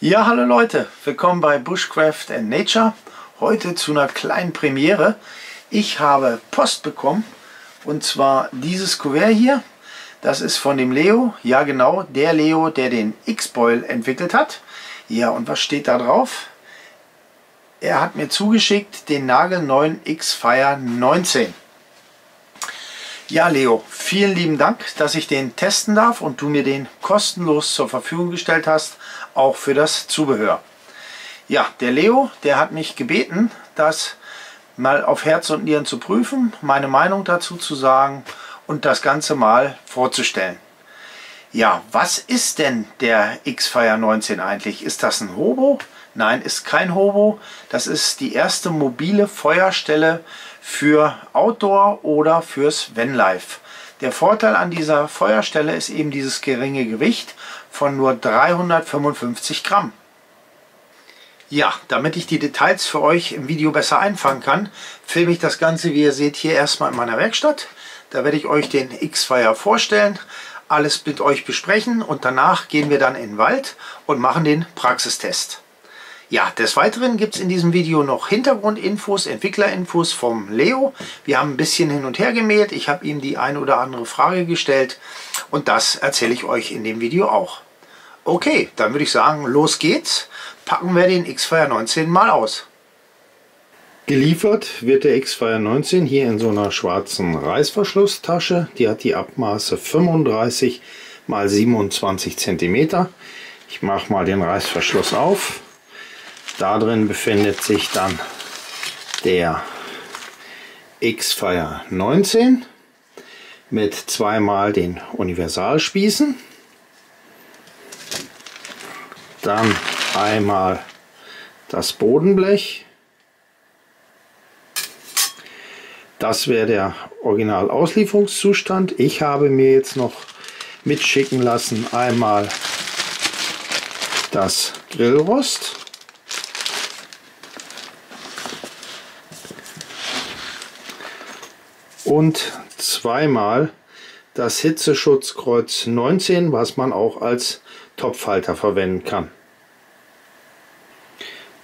Ja, hallo Leute, willkommen bei Bushcraft & Nature. Heute zu einer kleinen Premiere. Ich habe Post bekommen und zwar dieses Kuvert hier. Das ist von dem Leo, ja genau, der Leo, der den X-Boil entwickelt hat. Ja, und was steht da drauf? Er hat mir zugeschickt den nagelneuen X-Fire 19. Ja, Leo, vielen lieben Dank, dass ich den testen darf und du mir den kostenlos zur Verfügung gestellt hast, auch für das Zubehör. Ja, der Leo, der hat mich gebeten, das mal auf Herz und Nieren zu prüfen, meine Meinung dazu zu sagen und das Ganze mal vorzustellen. Ja, was ist denn der X-Fire 19 eigentlich? Ist das ein Hobo? Nein, ist kein Hobo. Das ist die erste mobile Feuerstelle für Outdoor oder fürs Vanlife. Der Vorteil an dieser Feuerstelle ist eben dieses geringe Gewicht von nur 355 Gramm. Ja, damit ich die Details für euch im Video besser einfangen kann, filme ich das Ganze, wie ihr seht, hier erstmal in meiner Werkstatt. Da werde ich euch den X-Fire vorstellen, alles mit euch besprechen und danach gehen wir dann in den Wald und machen den Praxistest. Ja, des Weiteren gibt es in diesem Video noch Hintergrundinfos, Entwicklerinfos vom Leo. Wir haben ein bisschen hin und her gemäht. Ich habe ihm die eine oder andere Frage gestellt und das erzähle ich euch in dem Video auch. Okay, dann würde ich sagen, los geht's. Packen wir den X-Fire 19 mal aus. Geliefert wird der X-Fire 19 hier in so einer schwarzen Reißverschlusstasche. Die hat die Abmaße 35 x 27 cm. Ich mache mal den Reißverschluss auf. Da drin befindet sich dann der X-Fire 19 mit zweimal den Universalspießen. Dann einmal das Bodenblech. Das wäre der Original-Auslieferungszustand. Ich habe mir jetzt noch mitschicken lassen einmal das Grillrost. Und zweimal das Hitzeschutzkreuz 19, was man auch als Topfhalter verwenden kann.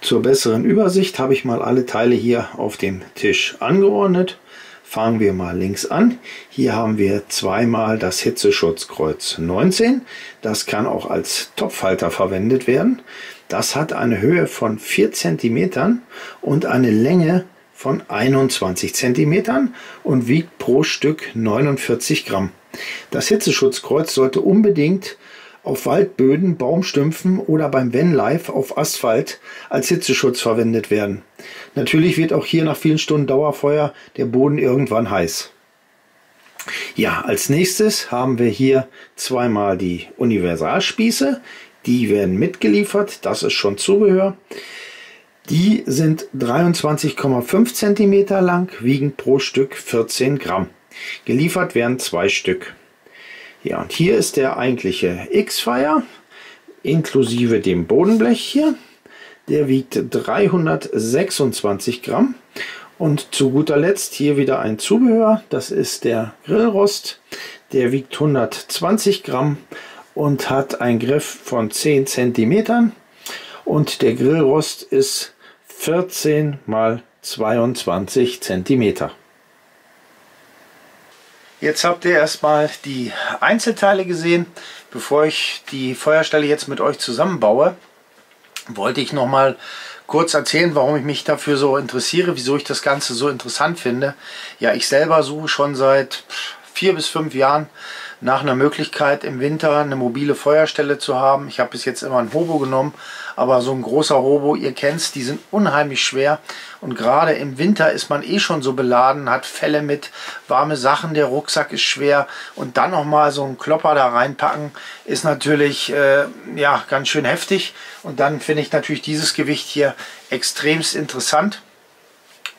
Zur besseren Übersicht habe ich mal alle Teile hier auf dem Tisch angeordnet. Fangen wir mal links an. Hier haben wir zweimal das Hitzeschutzkreuz 19. Das kann auch als Topfhalter verwendet werden. Das hat eine Höhe von 4 cm und eine Länge von 21 cm und wiegt pro Stück 49 Gramm. Das Hitzeschutzkreuz sollte unbedingt auf Waldböden, Baumstümpfen oder beim Vanlife auf Asphalt als Hitzeschutz verwendet werden. Natürlich wird auch hier nach vielen Stunden Dauerfeuer der Boden irgendwann heiß. Ja, als nächstes haben wir hier zweimal die Universalspieße. Die werden mitgeliefert, das ist schon Zubehör. Die sind 23,5 cm lang, wiegen pro Stück 14 Gramm. Geliefert werden 2 Stück. Ja, und hier ist der eigentliche X-Fire, inklusive dem Bodenblech hier. Der wiegt 326 Gramm. Und zu guter Letzt hier wieder ein Zubehör. Das ist der Grillrost. Der wiegt 120 Gramm und hat einen Griff von 10 cm. Und der Grillrost ist 14 x 22 cm. Jetzt habt ihr erstmal die Einzelteile gesehen. Bevor ich die Feuerstelle jetzt mit euch zusammenbaue, wollte ich noch mal kurz erzählen, warum ich mich dafür so interessiere, wieso ich das Ganze so interessant finde. Ja, ich selber suche schon seit 4 bis 5 Jahren nach einer Möglichkeit, im Winter eine mobile Feuerstelle zu haben. Ich habe bis jetzt immer einen Hobo genommen, aber so ein großer Hobo, ihr kennt es, die sind unheimlich schwer. Und gerade im Winter ist man eh schon so beladen, hat Felle mit, warme Sachen, der Rucksack ist schwer. Und dann nochmal so einen Klopper da reinpacken, ist natürlich ja, ganz schön heftig. Und dann finde ich natürlich dieses Gewicht hier extremst interessant.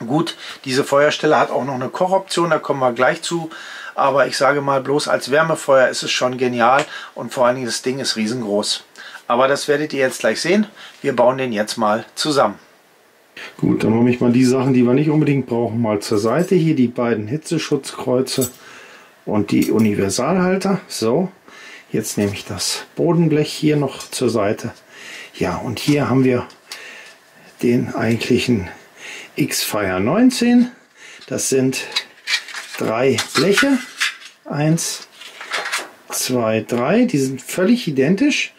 Gut, diese Feuerstelle hat auch noch eine Kochoption, da kommen wir gleich zu. Aber ich sage mal, bloß als Wärmefeuer ist es schon genial und vor allen Dingen das Ding ist riesengroß. Aber das werdet ihr jetzt gleich sehen. Wir bauen den jetzt mal zusammen. Gut, dann nehme ich mal die Sachen, die wir nicht unbedingt brauchen, mal zur Seite. Hier die beiden Hitzeschutzkreuze und die Universalhalter. So, jetzt nehme ich das Bodenblech hier noch zur Seite. Ja, und hier haben wir den eigentlichen X-Fire 19. Das sind 3 Bleche. 1, 2, 3. Die sind völlig identisch.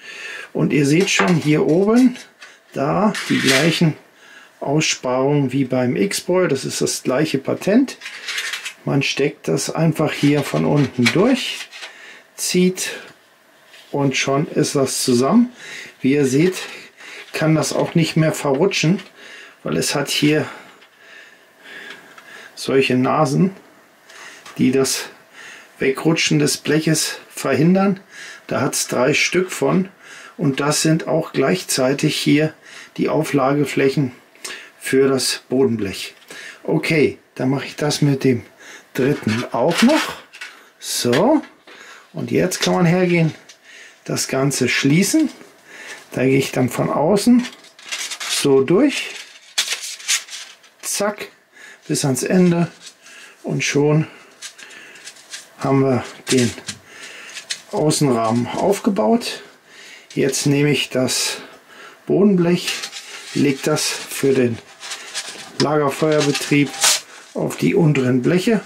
Und ihr seht schon hier oben, da die gleichen Aussparungen wie beim X-Boy. Das ist das gleiche Patent. Man steckt das einfach hier von unten durch, zieht und schon ist das zusammen. Wie ihr seht, kann das auch nicht mehr verrutschen, weil es hat hier solche Nasen, die das Wegrutschen des Bleches verhindern. Da hat es 3 Stück von und das sind auch gleichzeitig hier die Auflageflächen für das Bodenblech. Okay, dann mache ich das mit dem dritten auch noch. So, und jetzt kann man hergehen, das Ganze schließen. Da gehe ich dann von außen so durch, zack, bis ans Ende und schon haben wir den Außenrahmen aufgebaut. Jetzt nehme ich das Bodenblech, lege das für den Lagerfeuerbetrieb auf die unteren Bleche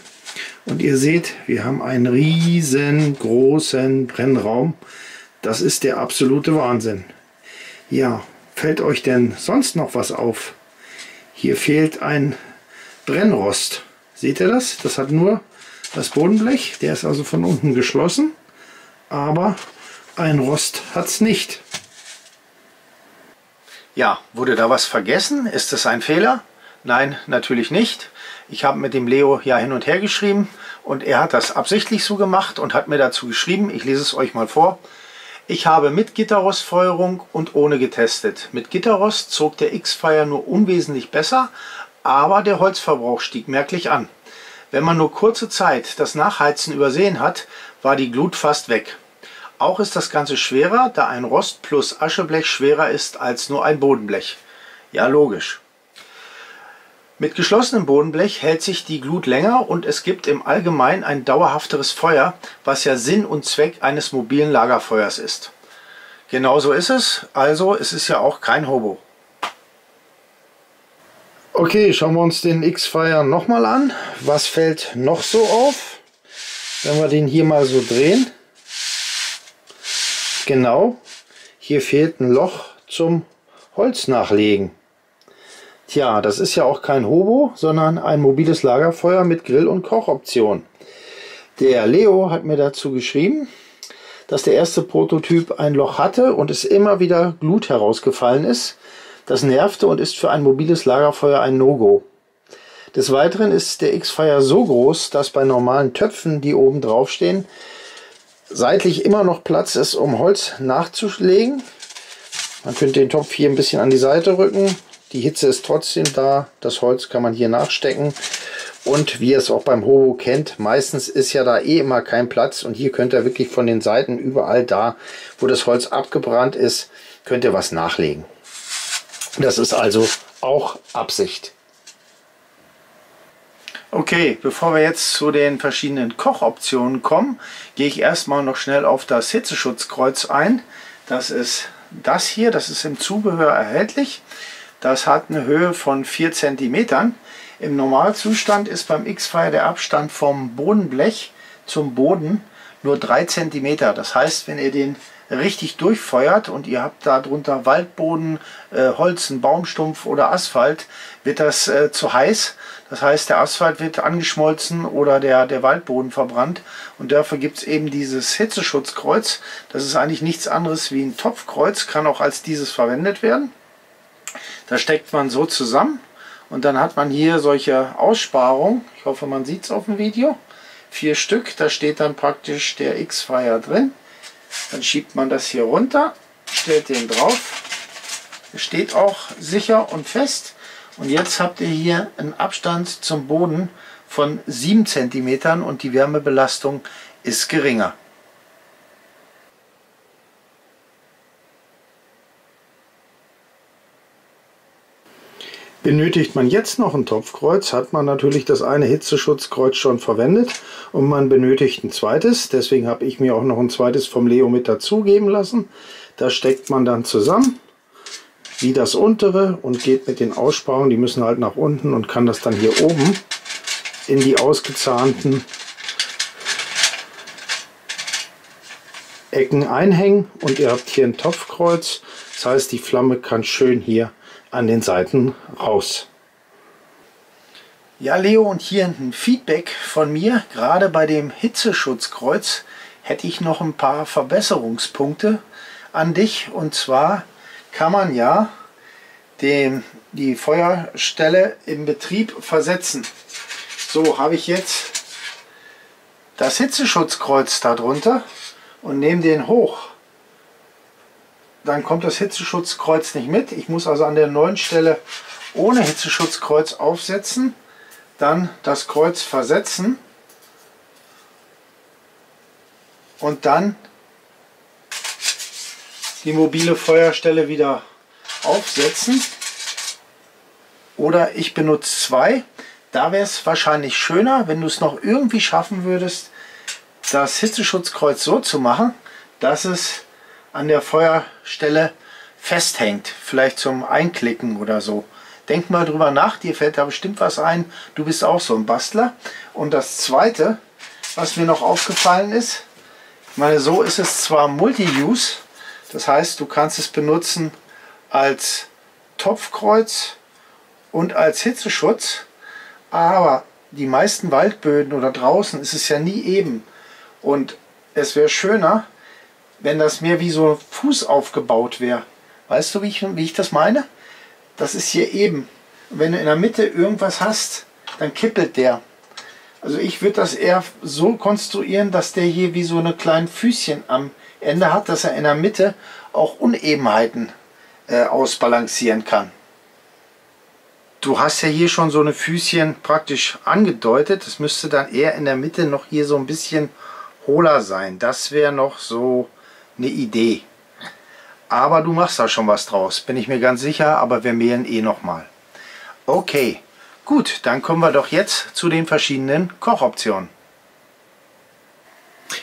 und ihr seht, wir haben einen riesengroßen Brennraum. Das ist der absolute Wahnsinn. Ja, fällt euch denn sonst noch was auf? Hier fehlt ein Brennrost. Seht ihr das? Das hat nur das Bodenblech, der ist also von unten geschlossen, aber ein Rost hat es nicht. Ja, wurde da was vergessen? Ist das ein Fehler? Nein, natürlich nicht. Ich habe mit dem Leo ja hin und her geschrieben und er hat das absichtlich so gemacht und hat mir dazu geschrieben, ich lese es euch mal vor. Ich habe mit Gitterrostfeuerung und ohne getestet. Mit Gitterrost zog der X-Fire nur unwesentlich besser, aber der Holzverbrauch stieg merklich an. Wenn man nur kurze Zeit das Nachheizen übersehen hat, war die Glut fast weg. Auch ist das Ganze schwerer, da ein Rost plus Ascheblech schwerer ist als nur ein Bodenblech. Ja, logisch. Mit geschlossenem Bodenblech hält sich die Glut länger und es gibt im Allgemeinen ein dauerhafteres Feuer, was ja Sinn und Zweck eines mobilen Lagerfeuers ist. Genauso ist es, also es ist ja auch kein Hobo. Okay, schauen wir uns den X-Fire nochmal an. Was fällt noch so auf, wenn wir den hier mal so drehen? Genau, hier fehlt ein Loch zum Holz nachlegen. Tja, das ist ja auch kein Hobo, sondern ein mobiles Lagerfeuer mit Grill- und Kochoption. Der Leo hat mir dazu geschrieben, dass der erste Prototyp ein Loch hatte und es immer wieder Glut herausgefallen ist. Das nervte und ist für ein mobiles Lagerfeuer ein No-Go. Des Weiteren ist der X-Fire so groß, dass bei normalen Töpfen, die oben drauf stehen, seitlich immer noch Platz ist, um Holz nachzulegen. Man könnte den Topf hier ein bisschen an die Seite rücken. Die Hitze ist trotzdem da. Das Holz kann man hier nachstecken. Und wie ihr es auch beim Hobo kennt, meistens ist ja da eh immer kein Platz. Und hier könnt ihr wirklich von den Seiten überall da, wo das Holz abgebrannt ist, könnt ihr was nachlegen. Das ist also auch Absicht. Okay, bevor wir jetzt zu den verschiedenen Kochoptionen kommen, gehe ich erstmal noch schnell auf das Hitzeschutzkreuz ein. Das ist das hier, das ist im Zubehör erhältlich. Das hat eine Höhe von 4 cm. Im Normalzustand ist beim X-Fire der Abstand vom Bodenblech zum Boden nur 3 cm. Das heißt, wenn ihr den richtig durchfeuert und ihr habt da drunter Waldboden, Holz, einen Baumstumpf oder Asphalt, wird das zu heiß. Das heißt, der Asphalt wird angeschmolzen oder der Waldboden verbrannt. Und dafür gibt es eben dieses Hitzeschutzkreuz. Das ist eigentlich nichts anderes wie ein Topfkreuz, kann auch als dieses verwendet werden. Da steckt man so zusammen und dann hat man hier solche Aussparungen. Ich hoffe, man sieht es auf dem Video. 4 Stück, da steht dann praktisch der X-Fire drin. Dann schiebt man das hier runter, stellt den drauf. Er steht auch sicher und fest. Und jetzt habt ihr hier einen Abstand zum Boden von 7 cm und die Wärmebelastung ist geringer. Benötigt man jetzt noch ein Topfkreuz, hat man natürlich das eine Hitzeschutzkreuz schon verwendet und man benötigt ein zweites. Deswegen habe ich mir auch noch ein zweites vom Leo mit dazugeben lassen. Das steckt man dann zusammen wie das untere und geht mit den Aussparungen, die müssen halt nach unten, und kann das dann hier oben in die ausgezahnten Ecken einhängen, und ihr habt hier ein Topfkreuz. Das heißt, die Flamme kann schön hier an den Seiten raus. Ja, Leo, und hier ein Feedback von mir. Gerade bei dem Hitzeschutzkreuz hätte ich noch ein paar Verbesserungspunkte an dich. Und zwar kann man ja die Feuerstelle im Betrieb versetzen. So, habe ich jetzt das Hitzeschutzkreuz darunter und nehme den hoch. Dann kommt das Hitzeschutzkreuz nicht mit. Ich muss also an der neuen Stelle ohne Hitzeschutzkreuz aufsetzen, dann das Kreuz versetzen und dann die mobile Feuerstelle wieder aufsetzen. Oder ich benutze zwei. Da wäre es wahrscheinlich schöner, wenn du es noch irgendwie schaffen würdest, das Hitzeschutzkreuz so zu machen, dass es an der Feuerstelle festhängt. Vielleicht zum Einklicken oder so. Denk mal drüber nach, dir fällt da bestimmt was ein. Du bist auch so ein Bastler. Und das zweite, was mir noch aufgefallen ist, ich meine, so ist es zwar Multi-Use, das heißt, du kannst es benutzen als Topfkreuz und als Hitzeschutz, aber die meisten Waldböden oder draußen ist es ja nie eben. Und es wäre schöner, wenn das mehr wie so ein Fuß aufgebaut wäre. Weißt du, wie ich das meine? Das ist hier eben. Wenn du in der Mitte irgendwas hast, dann kippelt der. Also ich würde das eher so konstruieren, dass der hier wie so eine kleinen Füßchen am Ende hat, dass er in der Mitte auch Unebenheiten ausbalancieren kann. Du hast ja hier schon so eine Füßchen praktisch angedeutet. Das müsste dann eher in der Mitte noch hier so ein bisschen hohler sein. Das wäre noch so eine Idee. Aber du machst da schon was draus, bin ich mir ganz sicher, aber wir mehlen eh nochmal. Okay, gut, dann kommen wir doch jetzt zu den verschiedenen Kochoptionen.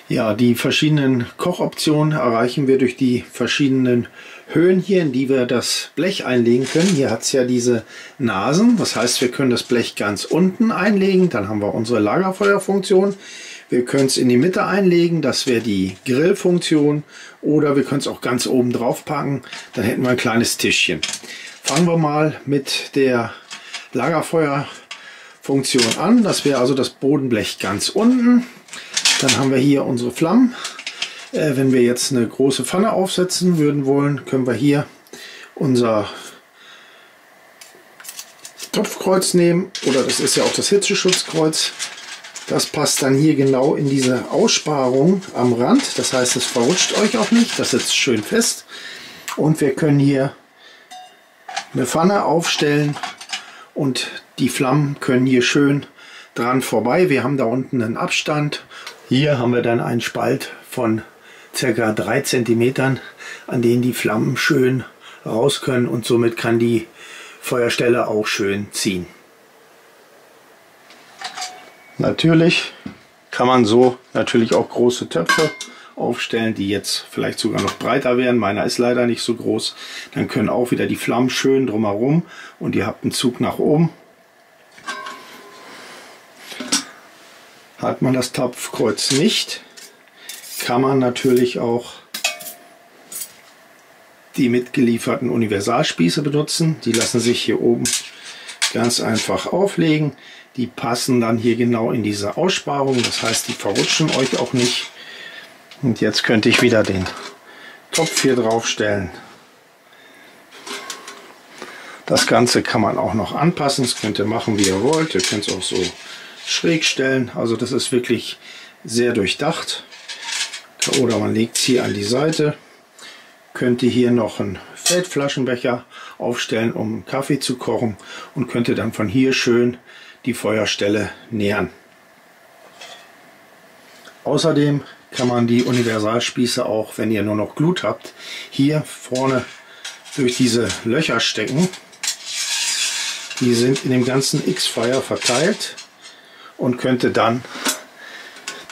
Ja, die verschiedenen Kochoptionen erreichen wir durch die verschiedenen Höhen hier, in die wir das Blech einlegen können. Hier hat es ja diese Nasen, das heißt, wir können das Blech ganz unten einlegen, dann haben wir unsere Lagerfeuerfunktion. Wir können es in die Mitte einlegen, das wäre die Grillfunktion, oder wir können es auch ganz oben drauf packen, dann hätten wir ein kleines Tischchen. Fangen wir mal mit der Lagerfeuerfunktion an, das wäre also das Bodenblech ganz unten. Dann haben wir hier unsere Flammen. Wenn wir jetzt eine große Pfanne aufsetzen wollen, können wir hier unser Topfkreuz nehmen, oder das ist ja auch das Hitzeschutzkreuz. Das passt dann hier genau in diese Aussparung am Rand. Das heißt, es verrutscht euch auch nicht. Das sitzt schön fest. Und wir können hier eine Pfanne aufstellen und die Flammen können hier schön dran vorbei. Wir haben da unten einen Abstand. Hier haben wir dann einen Spalt von ca. 3 cm, an denen die Flammen schön raus können, und somit kann die Feuerstelle auch schön ziehen. Natürlich kann man so natürlich auch große Töpfe aufstellen, die jetzt vielleicht sogar noch breiter werden. Meiner ist leider nicht so groß. Dann können auch wieder die Flammen schön drumherum und ihr habt einen Zug nach oben. Hat man das Topfkreuz nicht, kann man natürlich auch die mitgelieferten Universalspieße benutzen. Die lassen sich hier oben ganz einfach auflegen. Die passen dann hier genau in diese Aussparung, das heißt, die verrutschen euch auch nicht. Und jetzt könnte ich wieder den Topf hier drauf stellen. Das Ganze kann man auch noch anpassen, das könnt ihr machen, wie ihr wollt. Ihr könnt es auch so schräg stellen, also das ist wirklich sehr durchdacht. Oder man legt es hier an die Seite. Könnt ihr hier noch einen Feldflaschenbecher aufstellen, um Kaffee zu kochen, und könnt ihr dann von hier schön die Feuerstelle nähern. Außerdem kann man die Universalspieße auch, wenn ihr nur noch Glut habt, hier vorne durch diese Löcher stecken. Die sind in dem ganzen X-Fire verteilt und könnte dann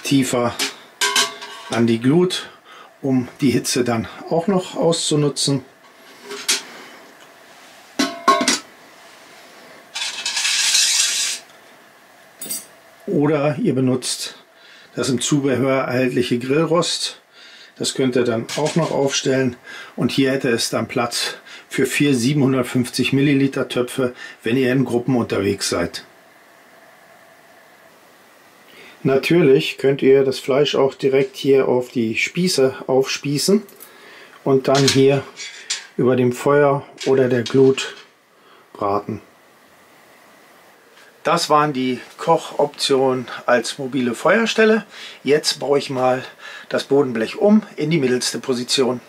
tiefer an die Glut, um die Hitze dann auch noch auszunutzen. Oder ihr benutzt das im Zubehör erhältliche Grillrost. Das könnt ihr dann auch noch aufstellen. Und hier hätte es dann Platz für 4 750 Milliliter Töpfe, wenn ihr in Gruppen unterwegs seid. Natürlich könnt ihr das Fleisch auch direkt hier auf die Spieße aufspießen und dann hier über dem Feuer oder der Glut braten. Das waren die Kochoptionen als mobile Feuerstelle. Jetzt baue ich mal das Bodenblech um in die mittelste Position.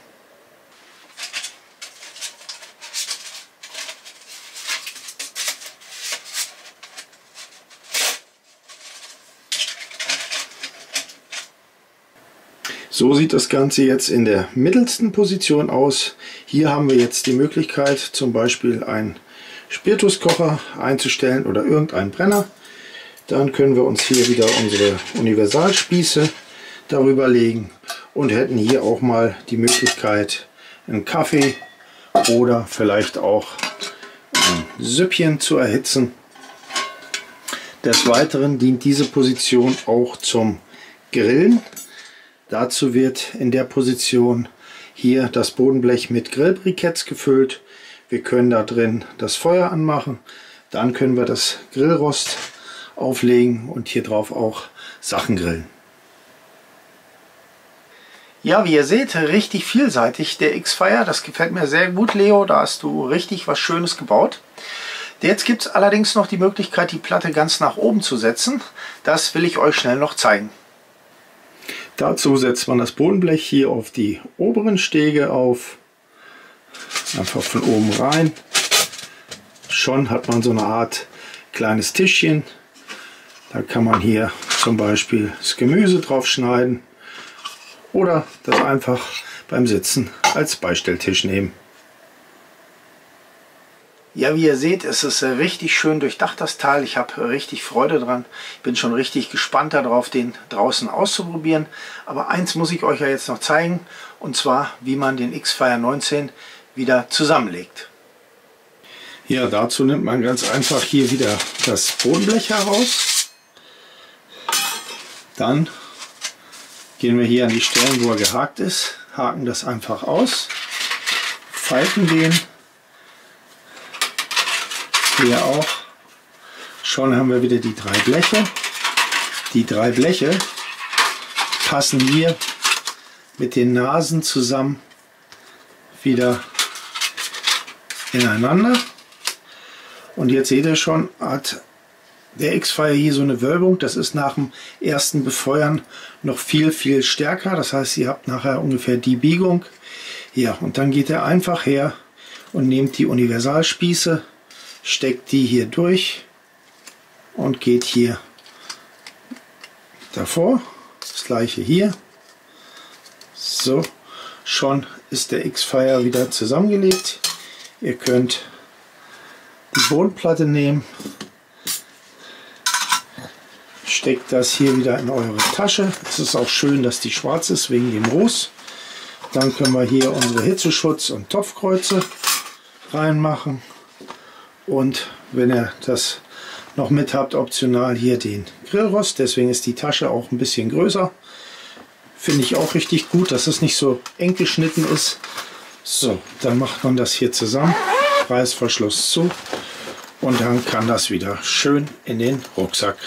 So sieht das Ganze jetzt in der mittelsten Position aus. Hier haben wir jetzt die Möglichkeit, zum Beispiel einen Spirituskocher einzustellen oder irgendeinen Brenner. Dann können wir uns hier wieder unsere Universalspieße darüber legen und hätten hier auch mal die Möglichkeit, einen Kaffee oder vielleicht auch ein Süppchen zu erhitzen. Des Weiteren dient diese Position auch zum Grillen. Dazu wird in der Position hier das Bodenblech mit Grillbriketts gefüllt. Wir können da drin das Feuer anmachen. Dann können wir das Grillrost auflegen und hier drauf auch Sachen grillen. Ja, wie ihr seht, richtig vielseitig der X-Fire. Das gefällt mir sehr gut, Leo. Da hast du richtig was Schönes gebaut. Jetzt gibt es allerdings noch die Möglichkeit, die Platte ganz nach oben zu setzen. Das will ich euch schnell noch zeigen. Dazu setzt man das Bodenblech hier auf die oberen Stege auf. Einfach von oben rein. Schon hat man so eine Art kleines Tischchen. Da kann man hier zum Beispiel das Gemüse drauf schneiden oder das einfach beim Sitzen als Beistelltisch nehmen. Ja, wie ihr seht, ist es richtig schön durchdacht, das Teil. Ich habe richtig Freude dran. Ich bin schon richtig gespannt darauf, den draußen auszuprobieren. Aber eins muss ich euch ja jetzt noch zeigen, und zwar, wie man den X-Fire 19 wieder zusammenlegt. Ja, dazu nimmt man ganz einfach hier wieder das Bodenblech heraus. Dann gehen wir hier an die Stellen, wo er gehakt ist, haken das einfach aus, falten den. Hier auch. Schon haben wir wieder die 3 Bleche. Die 3 Bleche passen hier mit den Nasen zusammen wieder ineinander. Und jetzt seht ihr schon, hat der X-Fire hier so eine Wölbung. Das ist nach dem ersten Befeuern noch viel, viel stärker. Das heißt, ihr habt nachher ungefähr die Biegung. Ja, und dann geht er einfach her und nehmt die Universalspieße, steckt die hier durch und geht hier davor. Das gleiche hier. So, schon ist der X-Fire wieder zusammengelegt. Ihr könnt die Bodenplatte nehmen, steckt das hier wieder in eure Tasche. Es ist auch schön, dass die schwarz ist wegen dem Ruß. Dann können wir hier unsere Hitzeschutz- und Topfkreuze reinmachen. Und wenn ihr das noch mit habt, optional hier den Grillrost. Deswegen ist die Tasche auch ein bisschen größer. Finde ich auch richtig gut, dass es nicht so eng geschnitten ist. So, dann macht man das hier zusammen. Reißverschluss zu. Und dann kann das wieder schön in den Rucksack.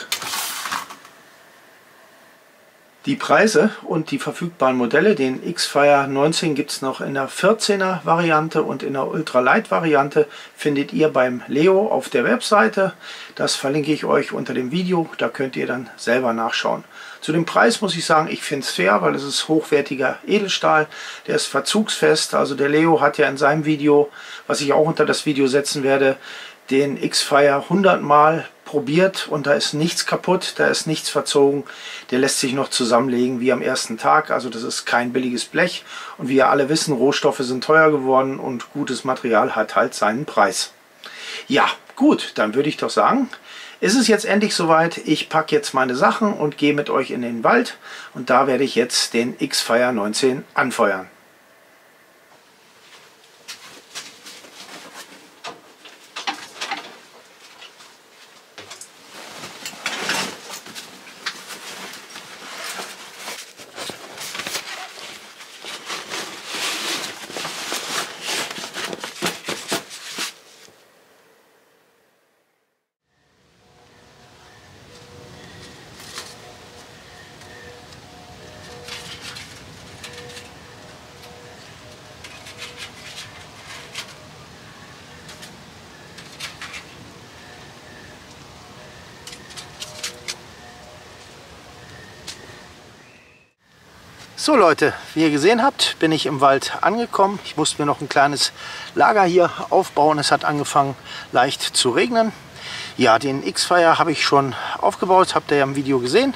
Die Preise und die verfügbaren Modelle, den X-Fire 19 gibt es noch in der 14er Variante und in der Ultralight Variante, findet ihr beim Leo auf der Webseite. Das verlinke ich euch unter dem Video, da könnt ihr dann selber nachschauen. Zu dem Preis muss ich sagen, ich finde es fair, weil es ist hochwertiger Edelstahl, der ist verzugsfest. Also der Leo hat ja in seinem Video, was ich auch unter das Video setzen werde, den X-Fire 100 Mal probiert und da ist nichts kaputt, da ist nichts verzogen. Der lässt sich noch zusammenlegen wie am ersten Tag. Also das ist kein billiges Blech. Und wie ihr alle wissen, Rohstoffe sind teuer geworden und gutes Material hat halt seinen Preis. Ja, gut, dann würde ich doch sagen, ist es jetzt endlich soweit. Ich packe jetzt meine Sachen und gehe mit euch in den Wald. Und da werde ich jetzt den X-Fire 19 anfeuern. So Leute, wie ihr gesehen habt, bin ich im Wald angekommen. Ich musste mir noch ein kleines Lager hier aufbauen. Es hat angefangen leicht zu regnen. Ja, den X-Fire habe ich schon aufgebaut, habt ihr ja im Video gesehen.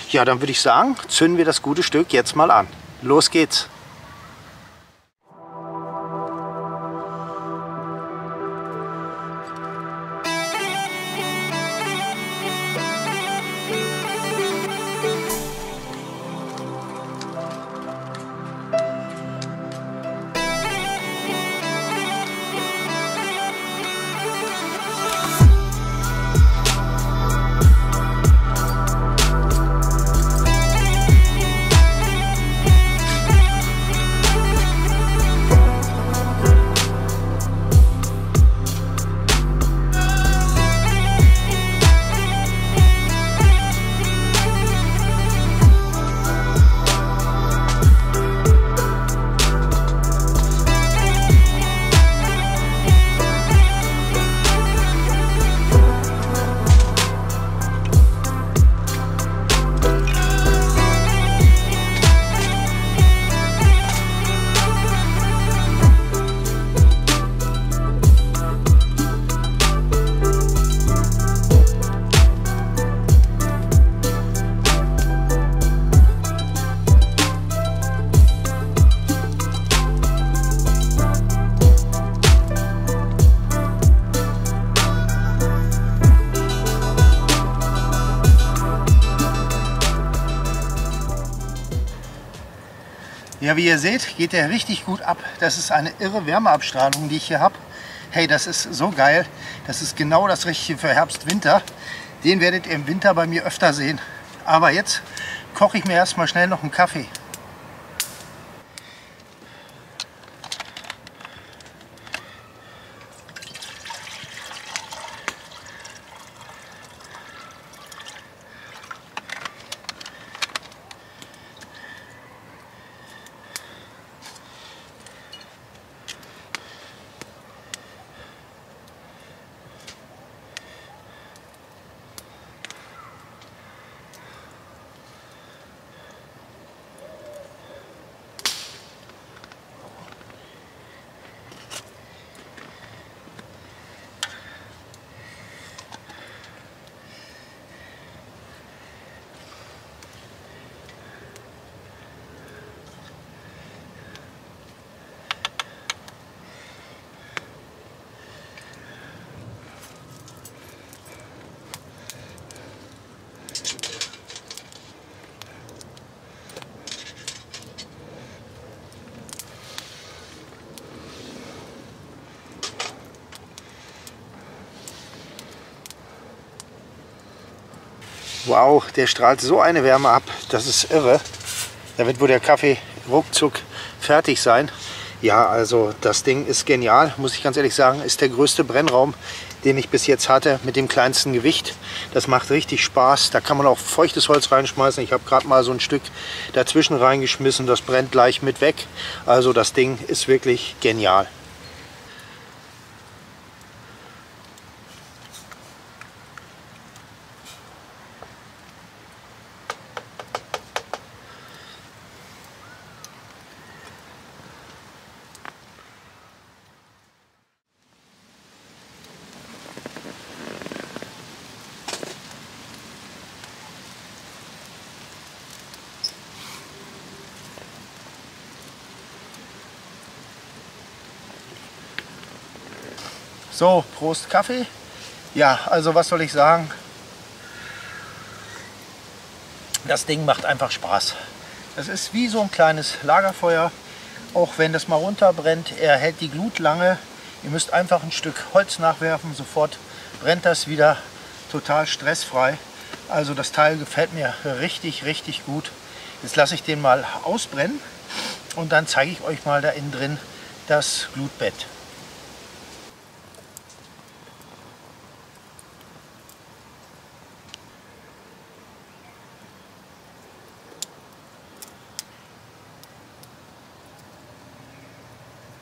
Ja, dann würde ich sagen, zünden wir das gute Stück jetzt mal an. Los geht's! Ja, wie ihr seht, geht der richtig gut ab. Das ist eine irre Wärmeabstrahlung, die ich hier habe. Hey, das ist so geil. Das ist genau das Richtige für Herbst, Winter. Den werdet ihr im Winter bei mir öfter sehen. Aber jetzt koche ich mir erstmal schnell noch einen Kaffee. Wow, der strahlt so eine Wärme ab, das ist irre. Da wird wohl der Kaffee ruckzuck fertig sein. Ja, also das Ding ist genial, muss ich ganz ehrlich sagen. Ist der größte Brennraum, den ich bis jetzt hatte, mit dem kleinsten Gewicht. Das macht richtig Spaß. Da kann man auch feuchtes Holz reinschmeißen. Ich habe gerade mal so ein Stück dazwischen reingeschmissen. Das brennt gleich mit weg. Also das Ding ist wirklich genial. So, Prost Kaffee. Ja, also was soll ich sagen? Das Ding macht einfach Spaß. Das ist wie so ein kleines Lagerfeuer. Auch wenn das mal runterbrennt, er hält die Glut lange. Ihr müsst einfach ein Stück Holz nachwerfen, sofort brennt das wieder total stressfrei. Also das Teil gefällt mir richtig, richtig gut. Jetzt lasse ich den mal ausbrennen und dann zeige ich euch mal da innen drin das Glutbett.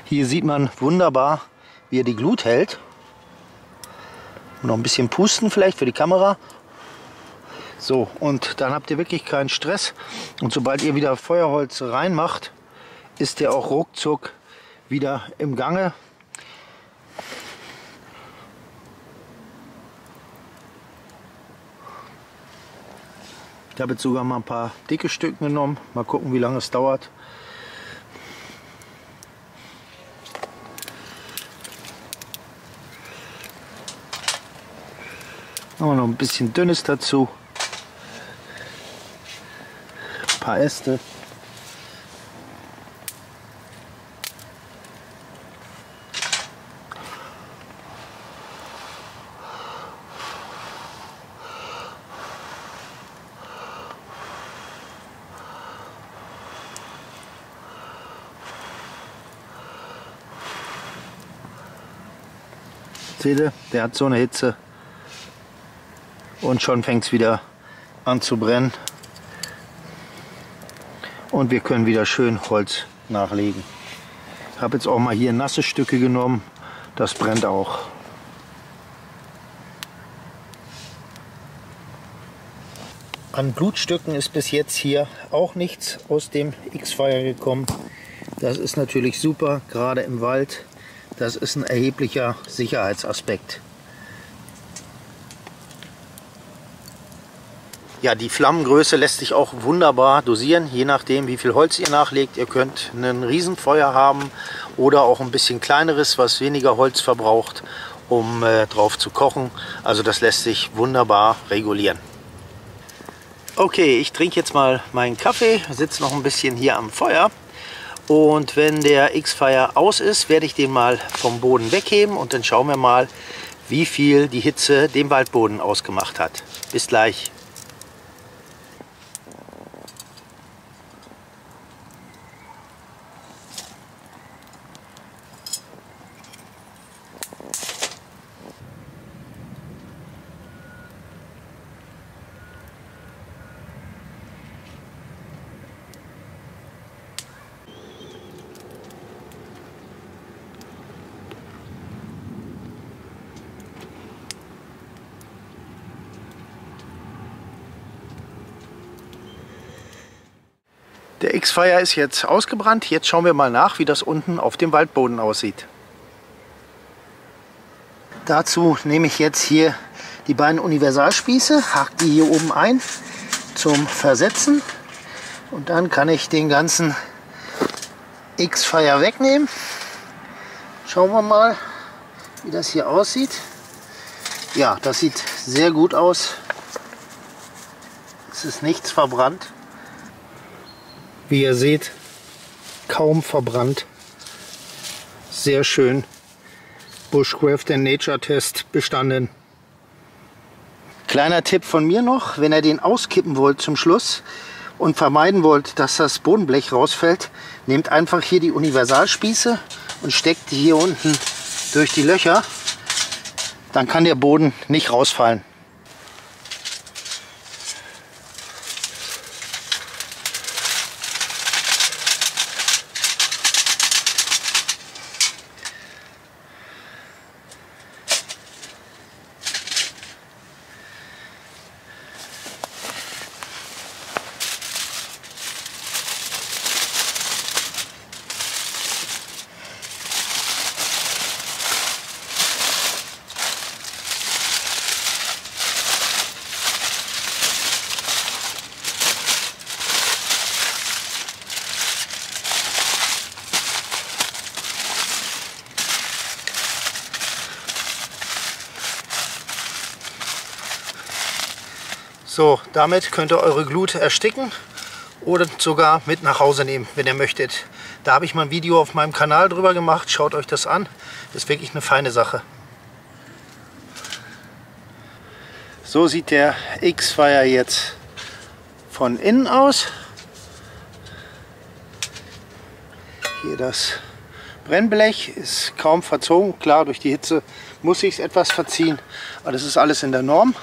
Hier sieht man wunderbar, wie er die Glut hält. Noch ein bisschen pusten vielleicht für die Kamera. So, und dann habt ihr wirklich keinen Stress. Und sobald ihr wieder Feuerholz reinmacht, ist der auch ruckzuck wieder im Gange. Ich habe jetzt sogar mal ein paar dicke Stücken genommen. Mal gucken, wie lange es dauert. Machen wir noch ein bisschen Dünnes dazu. Ein paar Äste. Seht ihr, der hat so eine Hitze und schon fängt es wieder an zu brennen und wir können wieder schön Holz nachlegen. Ich habe jetzt auch mal hier nasse Stücke genommen, das brennt auch. An Blutstücken ist bis jetzt hier auch nichts aus dem X-Fire gekommen. Das ist natürlich super, gerade im Wald. Das ist ein erheblicher Sicherheitsaspekt. Ja, die Flammengröße lässt sich auch wunderbar dosieren, je nachdem wie viel Holz ihr nachlegt. Ihr könnt ein Riesenfeuer haben oder auch ein bisschen kleineres, was weniger Holz verbraucht, um drauf zu kochen. Also das lässt sich wunderbar regulieren. Okay, ich trinke jetzt mal meinen Kaffee, sitze noch ein bisschen hier am Feuer. Und wenn der X-Fire aus ist, werde ich den mal vom Boden wegheben und dann schauen wir mal, wie viel die Hitze dem Waldboden ausgemacht hat. Bis gleich. Der X-Fire ist jetzt ausgebrannt. Jetzt schauen wir mal nach, wie das unten auf dem Waldboden aussieht. Dazu nehme ich jetzt hier die beiden Universalspieße, hake die hier oben ein zum Versetzen. Und dann kann ich den ganzen X-Fire wegnehmen. Schauen wir mal, wie das hier aussieht. Ja, das sieht sehr gut aus. Es ist nichts verbrannt. Wie ihr seht, kaum verbrannt. Sehr schön. Bushcraft Nature Test bestanden. Kleiner Tipp von mir noch, wenn ihr den auskippen wollt zum Schluss und vermeiden wollt, dass das Bodenblech rausfällt, nehmt einfach hier die Universalspieße und steckt die hier unten durch die Löcher. Dann kann der Boden nicht rausfallen. So, damit könnt ihr eure Glut ersticken oder sogar mit nach Hause nehmen, wenn ihr möchtet. Da habe ich mal ein Video auf meinem Kanal drüber gemacht. Schaut euch das an. Das ist wirklich eine feine Sache. So sieht der X-Fire jetzt von innen aus. Hier das Brennblech ist kaum verzogen. Klar, durch die Hitze muss ich es etwas verziehen, aber das ist alles in der Norm.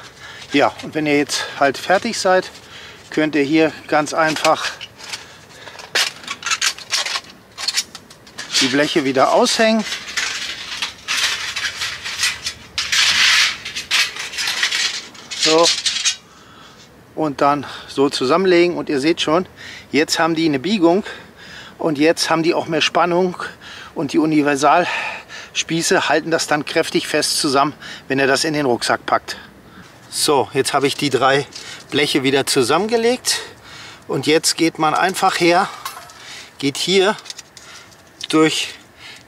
Ja, und wenn ihr jetzt halt fertig seid, könnt ihr hier ganz einfach die Bleche wieder aushängen. So. und dann so zusammenlegen. Und ihr seht schon, jetzt haben die eine Biegung und jetzt haben die auch mehr Spannung und die Universalspieße halten das dann kräftig fest zusammen, wenn ihr das in den Rucksack packt. So, jetzt habe ich die 3 Bleche wieder zusammengelegt und jetzt geht man einfach her, geht hier durch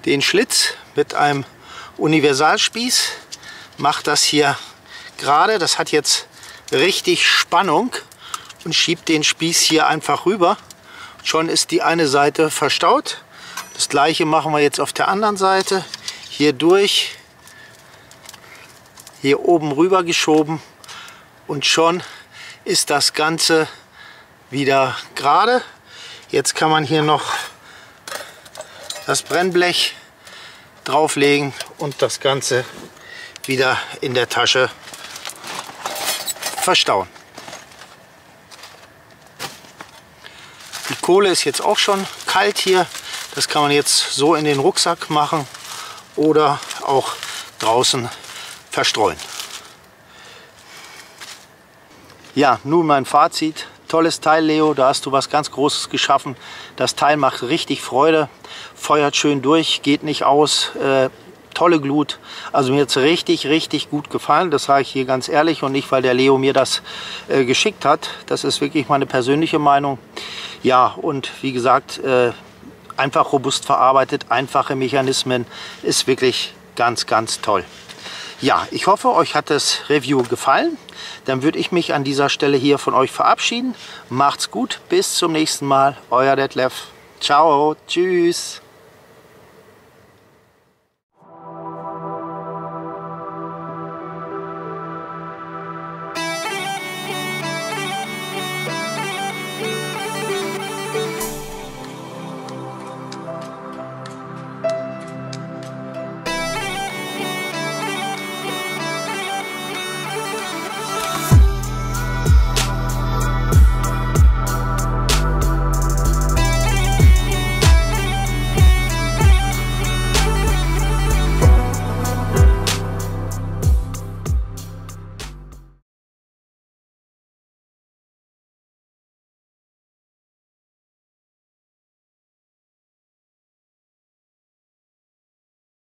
den Schlitz mit einem Universalspieß, macht das hier gerade, das hat jetzt richtig Spannung und schiebt den Spieß hier einfach rüber. Schon ist die eine Seite verstaut. Das gleiche machen wir jetzt auf der anderen Seite. Hier durch, hier oben rüber geschoben und schon ist das Ganze wieder gerade. Jetzt kann man hier noch das Brennblech drauflegen und das Ganze wieder in der Tasche verstauen. Die Kohle ist jetzt auch schon kalt hier. Das kann man jetzt so in den Rucksack machen oder auch draußen verstreuen. Ja, nun mein Fazit. Tolles Teil, Leo, da hast du was ganz Großes geschaffen. Das Teil macht richtig Freude, feuert schön durch, geht nicht aus, tolle Glut. Also mir hat es richtig gut gefallen, das sage ich hier ganz ehrlich und nicht, weil der Leo mir das geschickt hat. Das ist wirklich meine persönliche Meinung. Ja, und wie gesagt, einfach robust verarbeitet, einfache Mechanismen, ist wirklich ganz toll. Ja, ich hoffe, euch hat das Review gefallen. Dann würde ich mich an dieser Stelle hier von euch verabschieden. Macht's gut, bis zum nächsten Mal. Euer Detlef. Ciao, tschüss.